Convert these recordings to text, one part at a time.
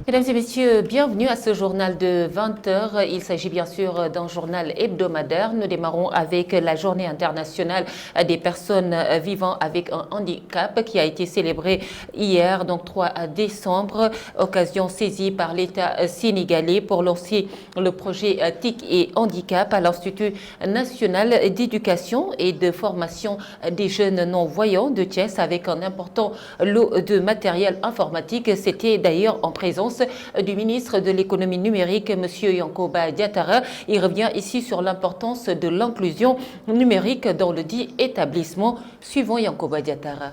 Mesdames et messieurs, bienvenue à ce journal de 20h. Il s'agit bien sûr d'un journal hebdomadaire. Nous démarrons avec la journée internationale des personnes vivant avec un handicap qui a été célébrée hier, donc 3 décembre, occasion saisie par l'État sénégalais pour lancer le projet TIC et handicap à l'Institut national d'éducation et de formation des jeunes non-voyants de Thiès avec un important lot de matériel informatique. C'était d'ailleurs en présence du ministre de l'économie numérique, M. Yankoba Diattara. Il revient ici sur l'importance de l'inclusion numérique dans le dit établissement. Suivant Yankoba Diattara.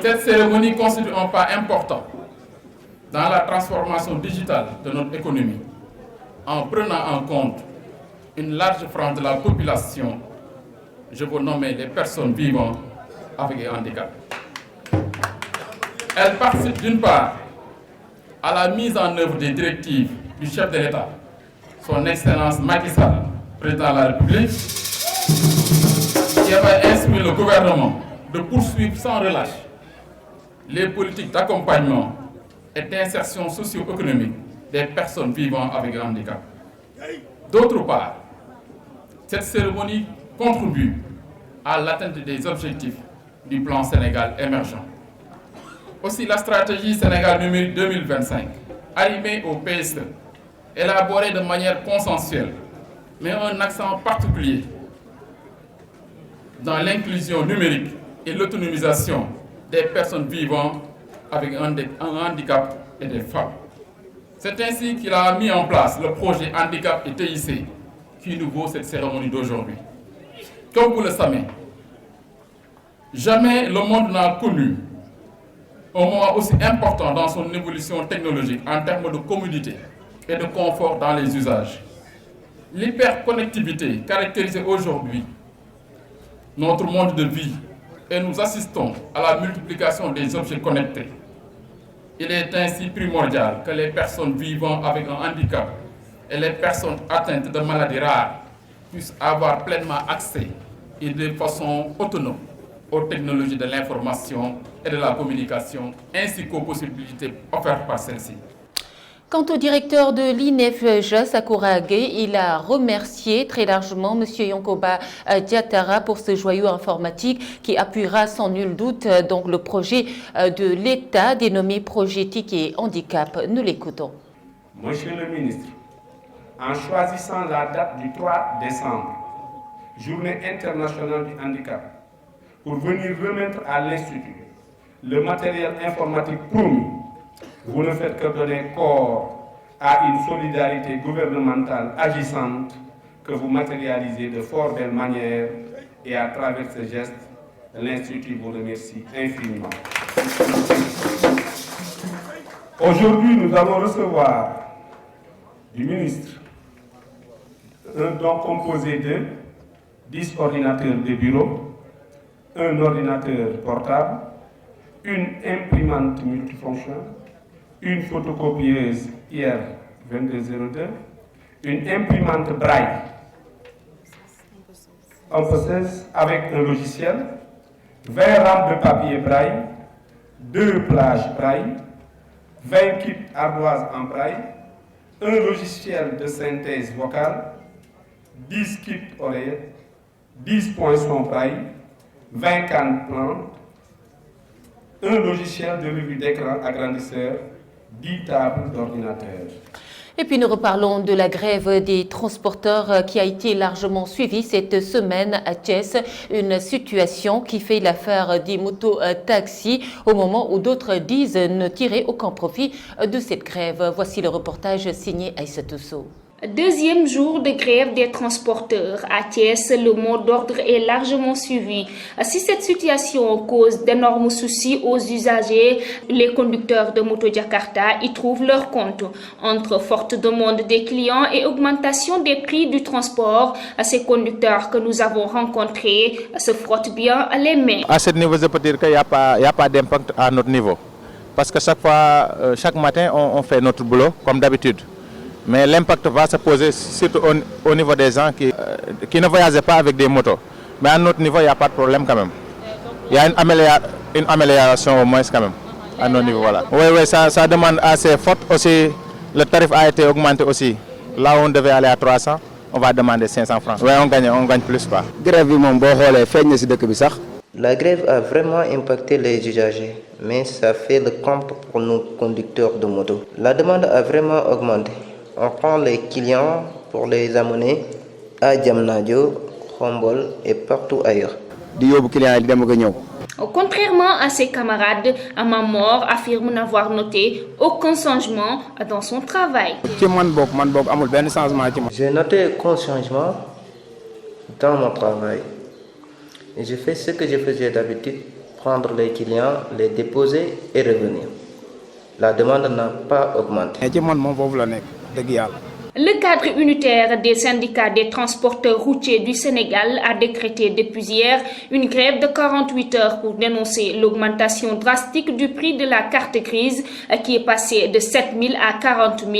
Cette cérémonie constitue un pas important dans la transformation digitale de notre économie en prenant en compte une large frange de la population, je veux nommer les personnes vivant avec un handicap. Elle participe d'une part à la mise en œuvre des directives du chef de l'État, son Excellence Macky Sall, président de la République, qui avait instruit le gouvernement de poursuivre sans relâche les politiques d'accompagnement et d'insertion socio-économique des personnes vivant avec un handicap. D'autre part, cette cérémonie contribue à l'atteinte des objectifs du plan Sénégal émergent. Aussi, la stratégie Sénégal numérique 2025, arrimée au PSE, élaborée de manière consensuelle, met un accent particulier dans l'inclusion numérique et l'autonomisation des personnes vivant avec un handicap et des femmes. C'est ainsi qu'il a mis en place le projet Handicap et TIC qui nous vaut cette cérémonie d'aujourd'hui. Comme vous le savez, jamais le monde n'a connu un moment aussi important dans son évolution technologique en termes de commodité et de confort dans les usages. L'hyperconnectivité caractérise aujourd'hui notre monde de vie et nous assistons à la multiplication des objets connectés. Il est ainsi primordial que les personnes vivant avec un handicap et les personnes atteintes de maladies rares puissent avoir pleinement accès et de façon autonome aux technologies de l'information et de la communication, ainsi qu'aux possibilités offertes par celles-ci. Quant au directeur de l'INEFJA, Sakura Gueye, il a remercié très largement M. Yankoba Diattara pour ce joyau informatique qui appuiera sans nul doute donc le projet de l'État dénommé Projet TIC et Handicap. Nous l'écoutons. Monsieur le ministre, en choisissant la date du 3 décembre, Journée internationale du handicap, pour venir remettre à l'Institut le matériel informatique promis, vous ne faites que donner corps à une solidarité gouvernementale agissante que vous matérialisez de fort belle manière et à travers ce geste, l'Institut vous remercie infiniment. Aujourd'hui, nous allons recevoir du ministre un don composé de 10 ordinateurs de bureau, un ordinateur portable, une imprimante multifonction, une photocopieuse IR2202, une imprimante braille, composeuse avec un logiciel, 20 rames de papier braille, 2 plages braille, 20 kits ardoises en braille, un logiciel de synthèse vocale, 10 kits oreillettes, 10 poinçons braille, 20 cannes plantes, un logiciel de revue d'écran agrandisseur, 10 tables d'ordinateur. Et puis nous reparlons de la grève des transporteurs qui a été largement suivie cette semaine à Thiès. Une situation qui fait l'affaire des motos-taxis au moment où d'autres disent ne tirer aucun profit de cette grève. Voici le reportage signé Aïssatou Sow. Deuxième jour de grève des transporteurs. À Thiès, le mot d'ordre est largement suivi. Si cette situation cause d'énormes soucis aux usagers, les conducteurs de moto Jakarta y trouvent leur compte. Entre forte demande des clients et augmentation des prix du transport, ces conducteurs que nous avons rencontrés se frottent bien les mains. À ce niveau, je peux dire qu'il n'y a pas d'impact à notre niveau. Parce que chaque matin, on fait notre boulot comme d'habitude. Mais l'impact va se poser surtout au niveau des gens qui ne voyagent pas avec des motos. Mais à notre niveau, il n'y a pas de problème quand même. Il y a une amélioration au moins quand même à notre niveau. Voilà. Oui, ça demande assez forte aussi Le tarif a été augmenté aussi. Là où on devait aller à 300, on va demander 500 francs. Oui, on gagne plus pas. La grève a vraiment impacté les usagers, mais ça fait le compte pour nos conducteurs de moto. La demande a vraiment augmenté. On prend les clients pour les amener à Diamniadio, Khombole et partout ailleurs. Contrairement à ses camarades, Mamor affirme n'avoir noté aucun changement dans son travail. J'ai noté aucun changement dans mon travail. Et je fais ce que je faisais d'habitude, prendre les clients, les déposer et revenir. La demande n'a pas augmenté. Le cadre unitaire des syndicats des transporteurs routiers du Sénégal a décrété depuis hier une grève de 48 heures pour dénoncer l'augmentation drastique du prix de la carte grise qui est passée de 7 000 à 40 000.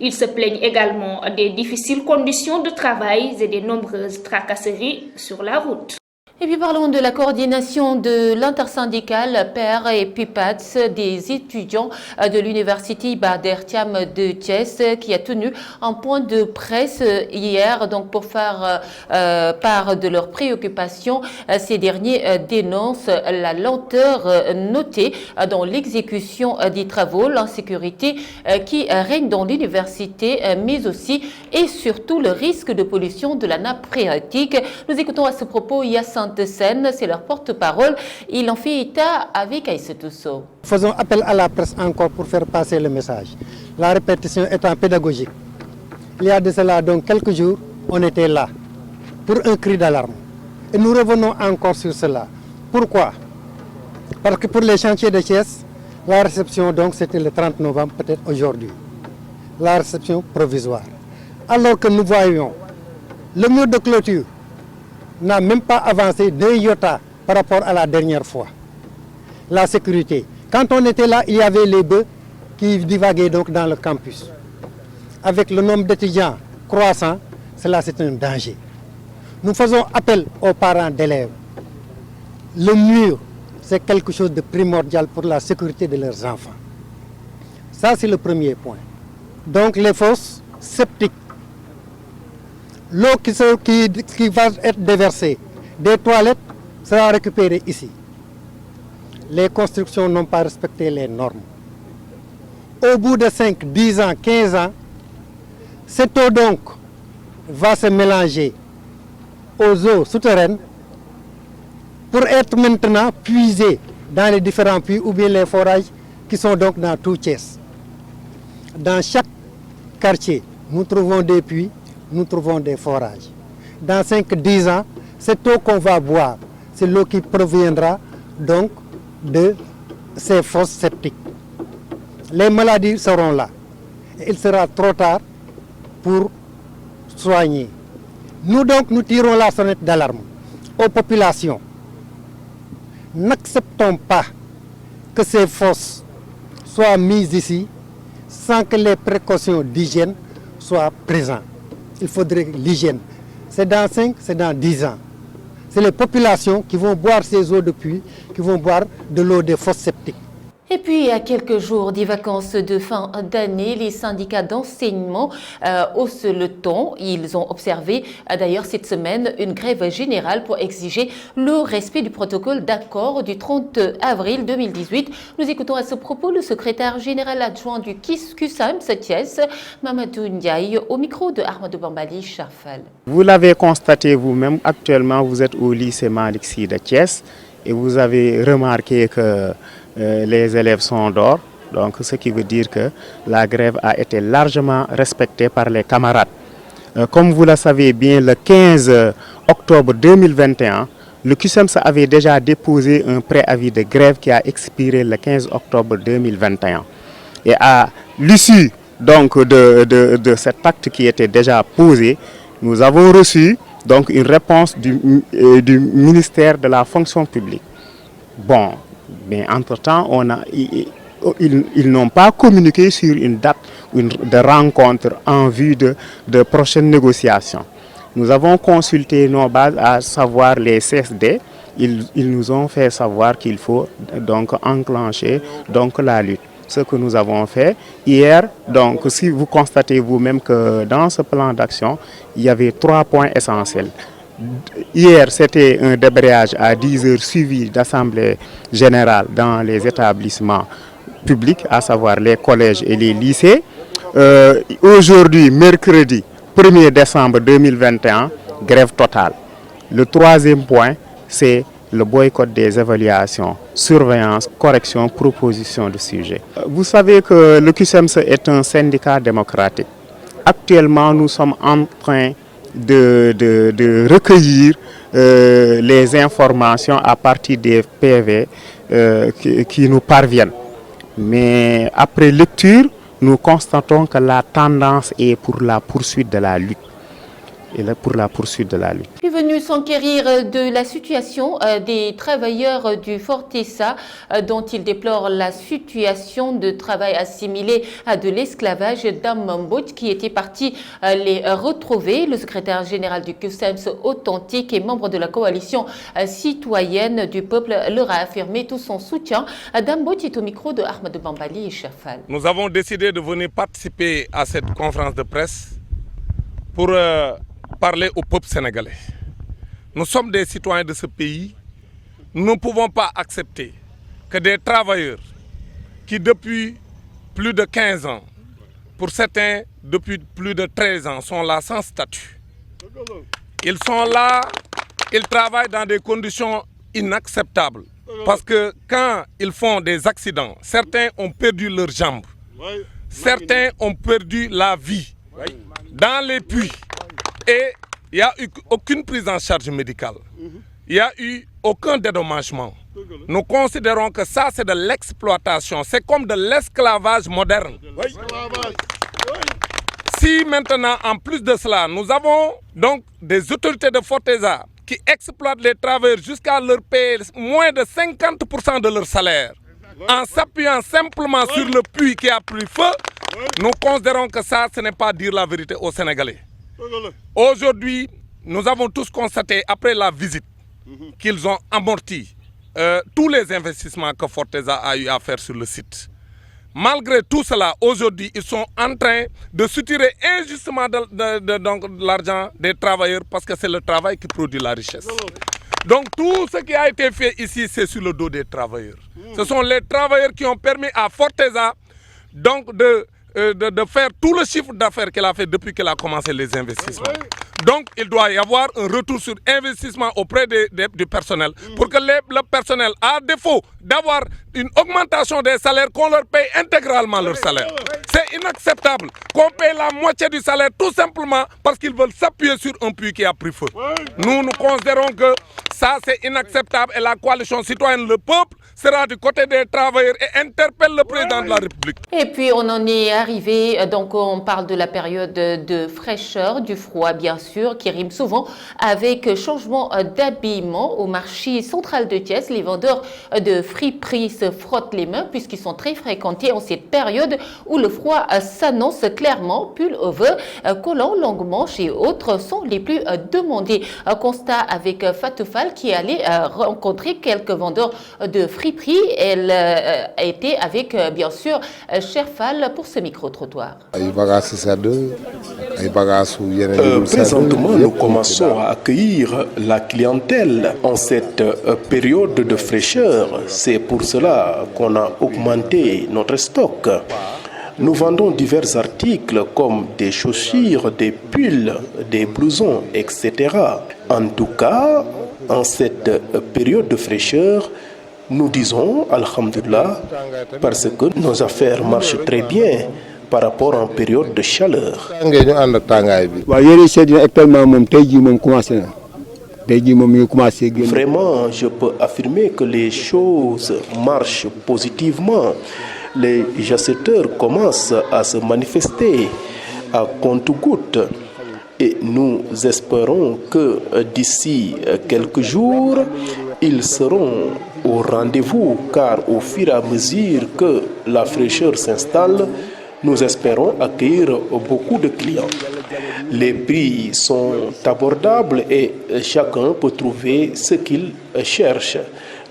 Ils se plaignent également des difficiles conditions de travail et des nombreuses tracasseries sur la route. Et puis parlons de la coordination de l'intersyndicale PER et PIPATS des étudiants de l'université Bader Thiam de Thiès qui a tenu un point de presse hier donc pour faire part de leurs préoccupations. Ces derniers dénoncent la lenteur notée dans l'exécution des travaux, l'insécurité qui règne dans l'université, mais aussi et surtout le risque de pollution de la nappe phréatique. Nous écoutons à ce propos Hyacinthe Sène, c'est leur porte-parole. Il en fait état avec Aïssatou Sow. Faisons appel à la presse encore pour faire passer le message. La répétition étant pédagogique. Il y a de cela donc quelques jours, on était là pour un cri d'alarme. Et nous revenons encore sur cela. Pourquoi? Parce que pour les chantiers de Thiès, la réception donc c'était le 30 novembre, peut-être aujourd'hui. La réception provisoire. Alors que nous voyons le mur de clôture n'a même pas avancé d'un iota par rapport à la dernière fois. La sécurité. Quand on était là, il y avait les bœufs qui divaguaient donc dans le campus. Avec le nombre d'étudiants croissant, cela c'est un danger. Nous faisons appel aux parents d'élèves. Le mur, c'est quelque chose de primordial pour la sécurité de leurs enfants. Ça, c'est le premier point. Donc les fosses septiques. L'eau qui va être déversée des toilettes sera récupérée ici. Les constructions n'ont pas respecté les normes. Au bout de 5, 10 ans, 15 ans, cette eau donc va se mélanger aux eaux souterraines pour être maintenant puisée dans les différents puits ou bien les forages qui sont donc dans tout Thiès. Dans chaque quartier, nous trouvons des puits, nous trouvons des forages. Dans 5-10 ans, cette eau qu'on va boire, c'est l'eau qui proviendra donc de ces fosses septiques. Les maladies seront là. Il sera trop tard pour soigner. Nous donc, nous tirons la sonnette d'alarme aux populations. N'acceptons pas que ces fosses soient mises ici sans que les précautions d'hygiène soient présentes. Il faudrait l'hygiène. C'est dans 5, c'est dans 10 ans. C'est les populations qui vont boire ces eaux de puits, qui vont boire de l'eau des fosses septiques. Et puis, à quelques jours des vacances de fin d'année, les syndicats d'enseignement haussent le ton. Ils ont observé d'ailleurs cette semaine une grève générale pour exiger le respect du protocole d'accord du 30 avril 2018. Nous écoutons à ce propos le secrétaire général adjoint du CUSAMS Thiès, Mamadou Ndiaye, au micro de Ahmadou Bambali Charfal. Vous l'avez constaté vous-même, actuellement vous êtes au lycée Malick Sy de Thiès et vous avez remarqué que les élèves sont dehors, donc ce qui veut dire que la grève a été largement respectée par les camarades. Comme vous le savez bien, le 15 octobre 2021, le CUSAMS avait déjà déposé un préavis de grève qui a expiré le 15 octobre 2021. Et à l'issue donc de cet acte qui était déjà posé, nous avons reçu donc une réponse du ministère de la fonction publique. Bon, mais entre-temps, ils n'ont pas communiqué sur une date de rencontre en vue de prochaines négociations. Nous avons consulté nos bases, à savoir les CSD. Ils nous ont fait savoir qu'il faut donc enclencher donc la lutte. ce que nous avons fait. Hier, donc, si vous constatez vous-même que dans ce plan d'action, il y avait 3 points essentiels. Hier, c'était un débrayage à 10 heures suivi d'assemblée générale dans les établissements publics, à savoir les collèges et les lycées. Aujourd'hui, mercredi 1er décembre 2021, grève totale. Le 3e point, c'est le boycott des évaluations, surveillance, correction, proposition de sujet. Vous savez que le CUSEMS est un syndicat démocratique. Actuellement, nous sommes en train de recueillir les informations à partir des PV qui nous parviennent. Mais après lecture, nous constatons que la tendance est pour la poursuite de la lutte. Est venu s'enquérir de la situation des travailleurs du Fortesa dont il déplore la situation de travail assimilé à de l'esclavage. Dame Mbodj qui était parti les retrouver. Le secrétaire général du CUSEMS authentique et membre de la coalition citoyenne du peuple leur a affirmé tout son soutien. Dame Mbodj est au micro de Ahmed Bambali et Cherfal. Nous avons décidé de venir participer à cette conférence de presse pour parler au peuple sénégalais. Nous sommes des citoyens de ce pays. Nous ne pouvons pas accepter que des travailleurs qui depuis plus de 15 ans, pour certains depuis plus de 13 ans, sont là sans statut. Ils sont là, ils travaillent dans des conditions inacceptables. Parce que quand ils font des accidents, certains ont perdu leurs jambes. Certains ont perdu la vie dans les puits. Et il n'y a eu aucune prise en charge médicale. Il n'y a eu aucun dédommagement. Nous considérons que ça, c'est de l'exploitation. C'est comme de l'esclavage moderne. Si maintenant, en plus de cela, nous avons donc des autorités de Fortesa qui exploitent les travailleurs jusqu'à leur payer moins de 50% de leur salaire, en s'appuyant simplement sur le puits qui a pris feu, nous considérons que ça, ce n'est pas dire la vérité aux Sénégalais. Aujourd'hui, nous avons tous constaté, après la visite, qu'ils ont amorti tous les investissements que Fortesa a eu à faire sur le site. Malgré tout cela, aujourd'hui, ils sont en train de soutirer injustement de l'argent des travailleurs parce que c'est le travail qui produit la richesse. Donc tout ce qui a été fait ici, c'est sur le dos des travailleurs. Ce sont les travailleurs qui ont permis à Fortesa donc de faire tout le chiffre d'affaires qu'elle a fait depuis qu'elle a commencé les investissements. Donc, il doit y avoir un retour sur investissement auprès du personnel pour que le personnel, à défaut d'avoir une augmentation des salaires, qu'on leur paye intégralement leur salaire. C'est inacceptable qu'on paye la moitié du salaire tout simplement parce qu'ils veulent s'appuyer sur un puits qui a pris feu. Nous considérons que ça, c'est inacceptable et la coalition citoyenne, le peuple, sera du côté des travailleurs et interpelle le président de la République. Et puis on en est arrivé, donc on parle de la période de fraîcheur, du froid bien sûr, qui rime souvent avec changement d'habillement. Au marché central de Thiès, les vendeurs de friperies se frottent les mains puisqu'ils sont très fréquentés en cette période où le froid s'annonce clairement. Pullover, collants, longues manches et autres sont les plus demandés. Constat avec Fatou Fall qui est allé rencontrer quelques vendeurs de friperies. Elle a été avec, bien sûr, Cherfal pour ce micro-trottoir. Présentement, nous commençons à accueillir la clientèle en cette période de fraîcheur. C'est pour cela qu'on a augmenté notre stock. Nous vendons divers articles comme des chaussures, des pulls, des blousons, etc. En tout cas, en cette période de fraîcheur, nous disons Alhamdulillah parce que nos affaires marchent très bien par rapport en période de chaleur. Vraiment, je peux affirmer que les choses marchent positivement. Les acheteurs commencent à se manifester à compte-gouttes. Et nous espérons que d'ici quelques jours, ils seront au rendez-vous, car au fur et à mesure que la fraîcheur s'installe, nous espérons accueillir beaucoup de clients. Les prix sont abordables et chacun peut trouver ce qu'il cherche.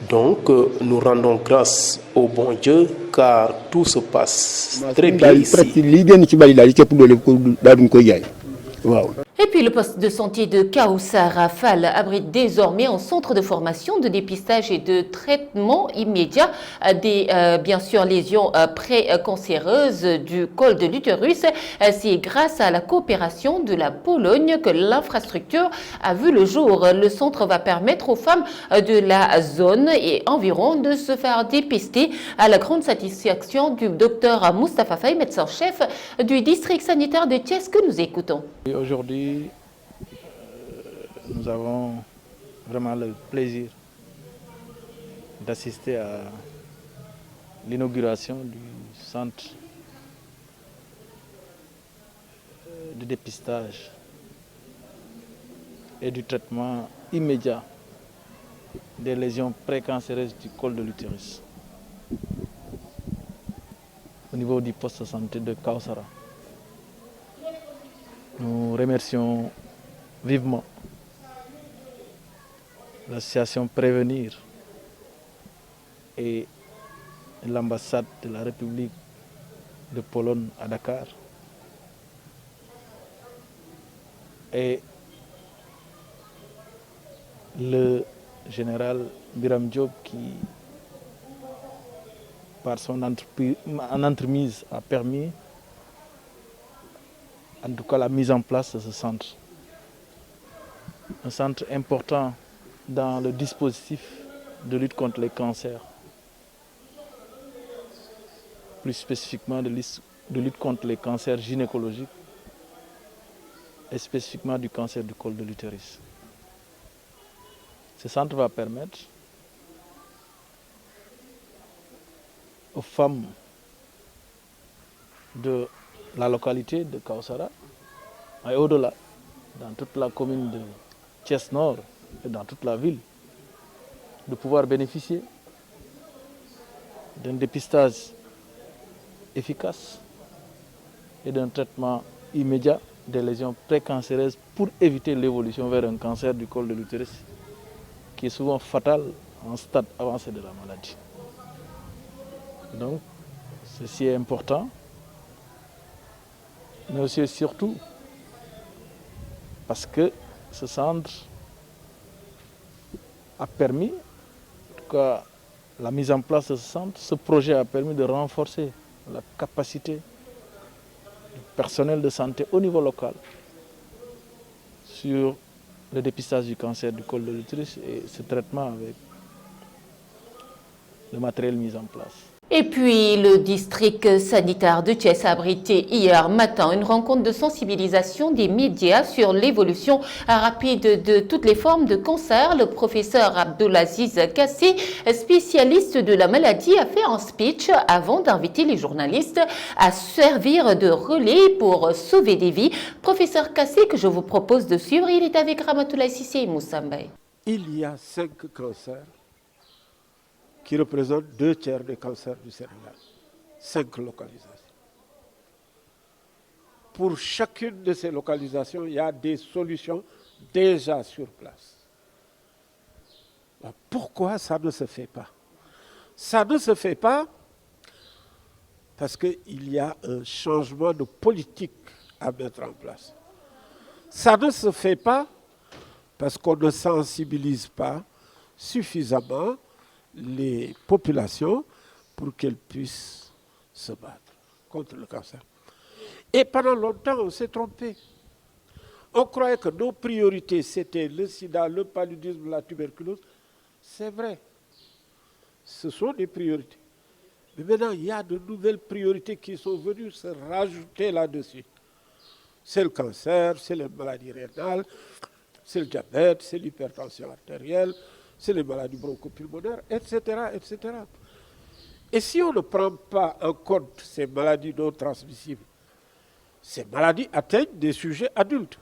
Donc, nous rendons grâce au bon Dieu car tout se passe très bien ici. Et puis le poste de santé de Kaoussara Fall abrite désormais un centre de formation, de dépistage et de traitement immédiat des bien sûr lésions précancéreuses du col de l'utérus. C'est grâce à la coopération de la Pologne que l'infrastructure a vu le jour. Le centre va permettre aux femmes de la zone et environ de se faire dépister à la grande satisfaction du docteur Moustapha Faye, médecin-chef du district sanitaire de Thiès, que nous écoutons. Aujourd'hui, nous avons vraiment le plaisir d'assister à l'inauguration du centre de dépistage et du traitement immédiat des lésions précancéreuses du col de l'utérus au niveau du poste de santé de Kaoussara. Nous remercions vivement l'association Prévenir et l'ambassade de la République de Pologne à Dakar et le général Biram Diop qui, par son entremise, a permis en tout cas la mise en place de ce centre. Un centre important dans le dispositif de lutte contre les cancers, plus spécifiquement de lutte contre les cancers gynécologiques et spécifiquement du cancer du col de l'utérus. Ce centre va permettre aux femmes de la localité de Kaoussara et au-delà, dans toute la commune de Thiès Nord et dans toute la ville, de pouvoir bénéficier d'un dépistage efficace et d'un traitement immédiat des lésions précancéreuses pour éviter l'évolution vers un cancer du col de l'utérus qui est souvent fatal en stade avancé de la maladie. Donc, ceci est important, mais aussi et surtout parce que ce centre a permis, en tout cas la mise en place de ce centre, ce projet a permis de renforcer la capacité du personnel de santé au niveau local sur le dépistage du cancer du col de l'utérus et ce traitement avec le matériel mis en place. Et puis, le district sanitaire de Thiès a abrité hier matin une rencontre de sensibilisation des médias sur l'évolution rapide de toutes les formes de cancer. Le professeur Abdulaziz Kassi, spécialiste de la maladie, a fait un speech avant d'inviter les journalistes à servir de relais pour sauver des vies. Professeur Kassi, que je vous propose de suivre, il est avec Ramatoulaye Cissé et Moussa Mbaye. Il y a 5 cancers qui représente 2/3 des cancers du Sénégal. 5 localisations. Pour chacune de ces localisations, il y a des solutions déjà sur place. Pourquoi ça ne se fait pas? Ça ne se fait pas parce qu'il y a un changement de politique à mettre en place. Ça ne se fait pas parce qu'on ne sensibilise pas suffisamment les populations pour qu'elles puissent se battre contre le cancer. Et pendant longtemps, on s'est trompé. On croyait que nos priorités, c'était le sida, le paludisme, la tuberculose. C'est vrai. Ce sont des priorités. Mais maintenant, il y a de nouvelles priorités qui sont venues se rajouter là-dessus. C'est le cancer, c'est les maladies rénales, c'est le diabète, c'est l'hypertension artérielle, c'est les maladies bronchopulmonaires, etc., etc. Et si on ne prend pas en compte ces maladies non transmissibles, ces maladies atteignent des sujets adultes,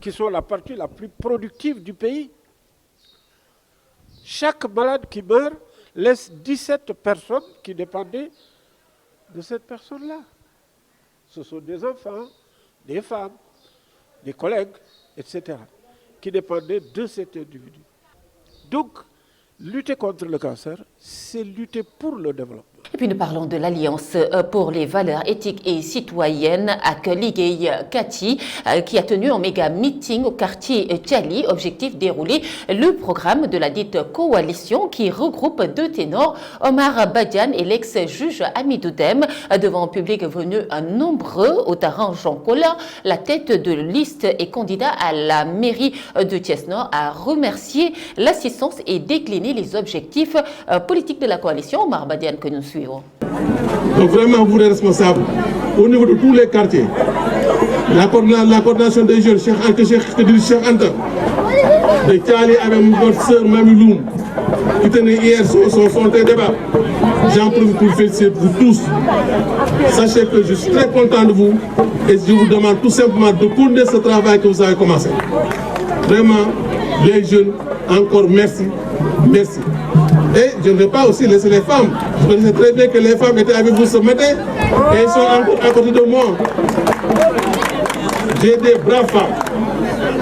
qui sont la partie la plus productive du pays. Chaque malade qui meurt laisse 17 personnes qui dépendaient de cette personne-là. Ce sont des enfants, des femmes, des collègues, etc., qui dépendaient de cet individu. Donc, lutter contre le cancer, c'est lutter pour le développement. Et puis nous parlons de l'Alliance pour les valeurs éthiques et citoyennes avec Liguey Kati qui a tenu un méga meeting au quartier Tchali. Objectif dérouler le programme de la dite coalition qui regroupe deux ténors, Omar Badian et l'ex-juge Amidou Dem. Devant un public venu nombreux, Otaran Jean Collin, la tête de liste et candidat à la mairie de Thiès-Nord, a remercié l'assistance et décliné les objectifs politiques de la coalition. Omar Badian que nous suivons. Donc vraiment, vous êtes responsables au niveau de tous les quartiers. La coordination des jeunes, Cheikh Anta, de Tchali avec votre sœur Mami Loum, qui tenait hier son débat. J'en profite pour féliciter vous tous. Sachez que je suis très content de vous et je vous demande tout simplement de continuer ce travail que vous avez commencé. Vraiment, les jeunes, encore merci, merci. Et je ne vais pas aussi laisser les femmes. Je connaissais très bien que les femmes étaient avec vous ce matin et elles sont encore à côté de moi. J'ai des braves femmes.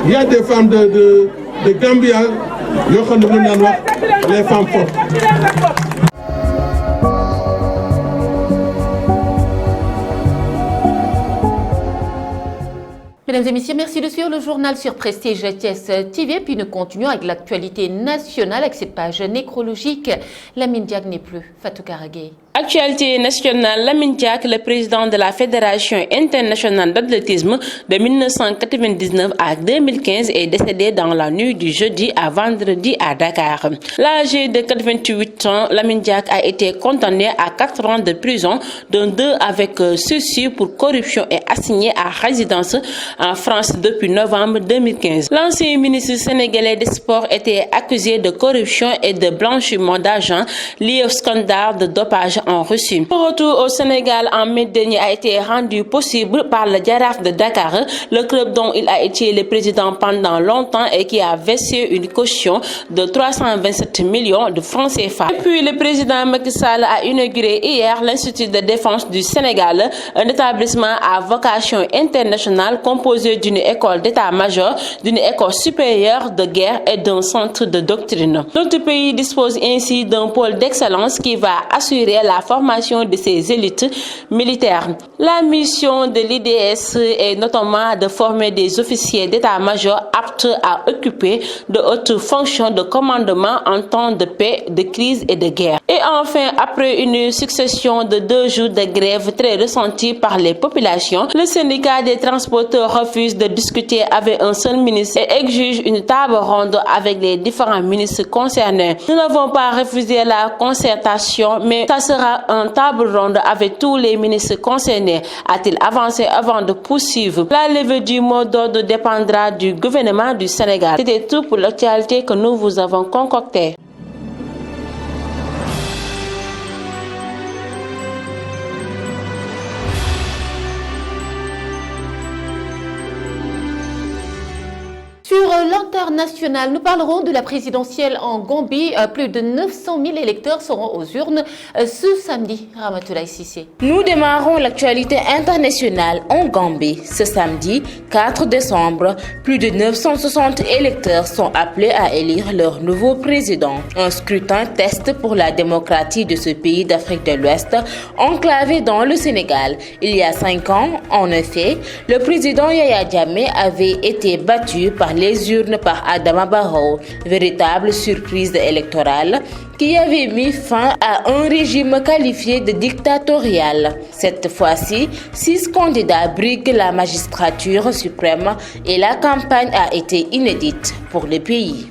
Il y a des femmes de Gambia, les femmes fortes. Mesdames et messieurs, merci de suivre le journal sur Prestige Thiès TV. Puis nous continuons avec l'actualité nationale avec cette page nécrologique. Lamine Diack n'est plus. Fatou Karagay. Actualité nationale, Lamine Diack, le président de la Fédération internationale d'athlétisme de 1999 à 2015, est décédé dans la nuit du jeudi à vendredi à Dakar. Âgé de 88 ans, Lamine Diack a été condamné à 4 ans de prison, dont 2 avec sursis pour corruption et assigné à résidence en France depuis novembre 2015. L'ancien ministre sénégalais des Sports était accusé de corruption et de blanchiment d'argent lié au scandale de dopage en Russie. Son retour au Sénégal en mai dernier a été rendu possible par le Jaraaf de Dakar, le club dont il a été le président pendant longtemps et qui a versé une caution de 327 millions de francs CFA. Et puis le président Macky Sall a inauguré hier l'Institut de défense du Sénégal, un établissement à vocation internationale composé d'une école d'état-major, d'une école supérieure de guerre et d'un centre de doctrine. Notre pays dispose ainsi d'un pôle d'excellence qui va assurer la formation de ses élites militaires. La mission de l'IDS est notamment de former des officiers d'état-major aptes à occuper de hautes fonctions de commandement en temps de paix, de crise et de guerre. Et enfin, après une succession de 2 jours de grève très ressentie par les populations, le syndicat des transporteurs refuse de discuter avec un seul ministre et exige une table ronde avec les différents ministres concernés. Nous n'avons pas refusé la concertation, mais ça sera une table ronde avec tous les ministres concernés, a-t-il avancé avant de poursuivre. La levée du mot d'ordre dépendra du gouvernement du Sénégal. C'était tout pour l'actualité que nous vous avons concoctée. Sur l'international, nous parlerons de la présidentielle en Gambie. Plus de 900 000 électeurs seront aux urnes ce samedi. Ramatoulaye Cissé. Nous démarrons l'actualité internationale en Gambie. Ce samedi 4 décembre, plus de 960 électeurs sont appelés à élire leur nouveau président. Un scrutin test pour la démocratie de ce pays d'Afrique de l'Ouest, enclavé dans le Sénégal. Il y a 5 ans, en effet, le président Yaya Jammeh avait été battu par les urnes par Adama Barrow, véritable surprise électorale qui avait mis fin à un régime qualifié de dictatorial. Cette fois-ci, 6 candidats briguent la magistrature suprême et la campagne a été inédite pour le pays.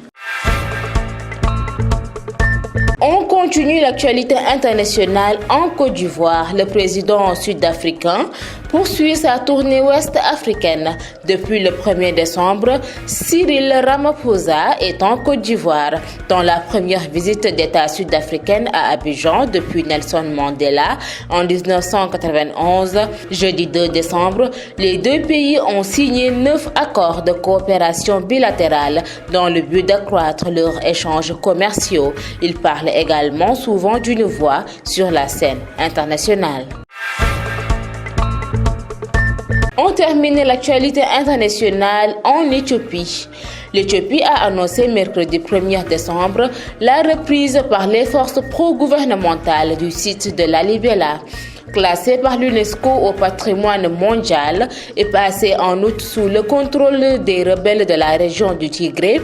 On continue l'actualité internationale en Côte d'Ivoire. Le président sud-africain poursuit sa tournée ouest-africaine. Depuis le 1er décembre, Cyril Ramaphosa est en Côte d'Ivoire. Dans la première visite d'État sud-africaine à Abidjan depuis Nelson Mandela en 1991, jeudi 2 décembre, les 2 pays ont signé 9 accords de coopération bilatérale dans le but d'accroître leurs échanges commerciaux. Ils parlent également souvent d'une voix sur la scène internationale. On termine l'actualité internationale en Éthiopie. L'Éthiopie a annoncé mercredi 1er décembre la reprise par les forces pro-gouvernementales du site de Lalibela. Classé par l'UNESCO au patrimoine mondial et passé en août sous le contrôle des rebelles de la région du Tigré,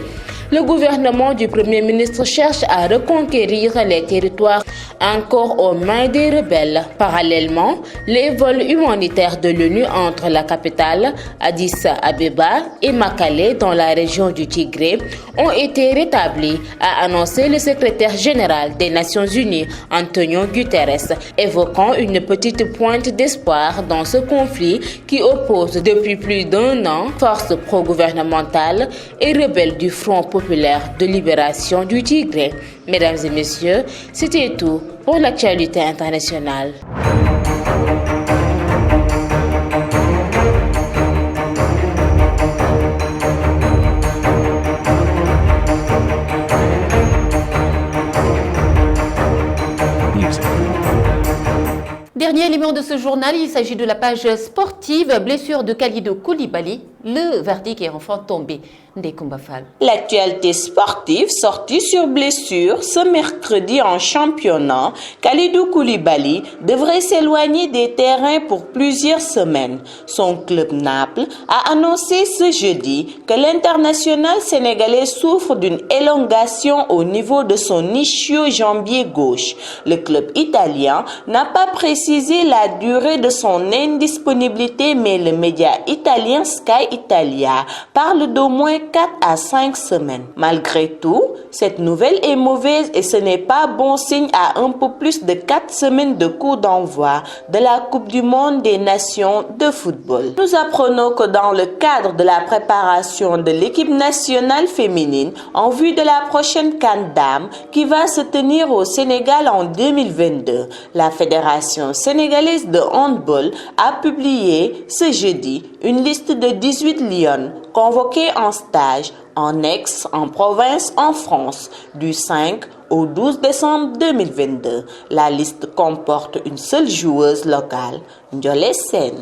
le gouvernement du Premier ministre cherche à reconquérir les territoires encore aux mains des rebelles. Parallèlement, les vols humanitaires de l'ONU entre la capitale, Addis Abeba, et Makale dans la région du Tigré ont été rétablis, a annoncé le secrétaire général des Nations Unies, Antonio Guterres, évoquant une petite pointe d'espoir dans ce conflit qui oppose depuis plus d'1 an forces pro-gouvernementales et rebelles du Front populaire de libération du Tigré. Mesdames et messieurs, c'était tout pour l'actualité internationale. Dernier élément de ce journal, il s'agit de la page sportive. Blessure de Kalidou Koulibaly. Le verdict est enfin tombé. L'actualité sportive sortie sur blessure ce mercredi en championnat, Kalidou Koulibaly devrait s'éloigner des terrains pour plusieurs semaines. Son club Naples a annoncé ce jeudi que l'international sénégalais souffre d'une élongation au niveau de son ischio-jambier gauche. Le club italien n'a pas précisé la durée de son indisponibilité, mais le média italien Sky Italia parle d'au moins 4 à 5 semaines. Malgré tout, cette nouvelle est mauvaise et ce n'est pas bon signe à un peu plus de 4 semaines de coup d'envoi de la Coupe du Monde des Nations de football. Nous apprenons que dans le cadre de la préparation de l'équipe nationale féminine en vue de la prochaine CAN Dames qui va se tenir au Sénégal en 2022, la Fédération sénégalaise de handball a publié ce jeudi une liste de 18 lionnes convoquées en stage en Aix-en-Provence en France du 5 au 12 décembre 2022. La liste comporte une seule joueuse locale, Ndiolé Sène.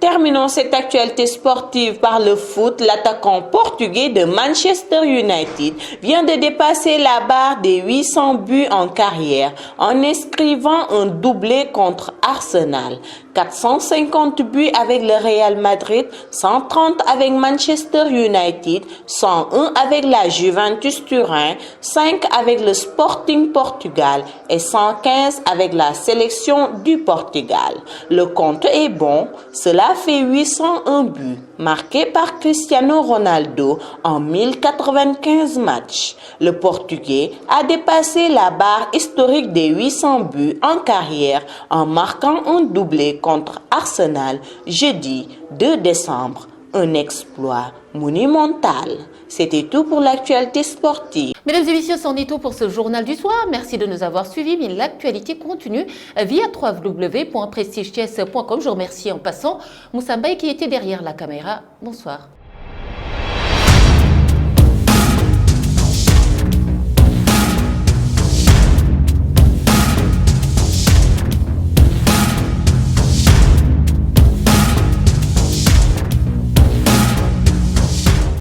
Terminons cette actualité sportive par le foot. L'attaquant portugais de Manchester United vient de dépasser la barre des 800 buts en carrière en inscrivant un doublé contre Arsenal. 450 buts avec le Real Madrid, 130 avec Manchester United, 101 avec la Juventus Turin, 5 avec le Sporting Portugal et 115 avec la sélection du Portugal. Le compte est bon, cela fait 801 buts marqués par Cristiano Ronaldo en 1095 matchs. Le Portugais a dépassé la barre historique des 800 buts en carrière en marquant un doublé contre Arsenal jeudi 2 décembre. Un exploit monumental. C'était tout pour l'actualité sportive. Mesdames et messieurs, c'en est tout pour ce journal du soir. Merci de nous avoir suivis. Mais l'actualité continue via www.prestigethies.com. Je remercie en passant Moussa Mbaye qui était derrière la caméra. Bonsoir.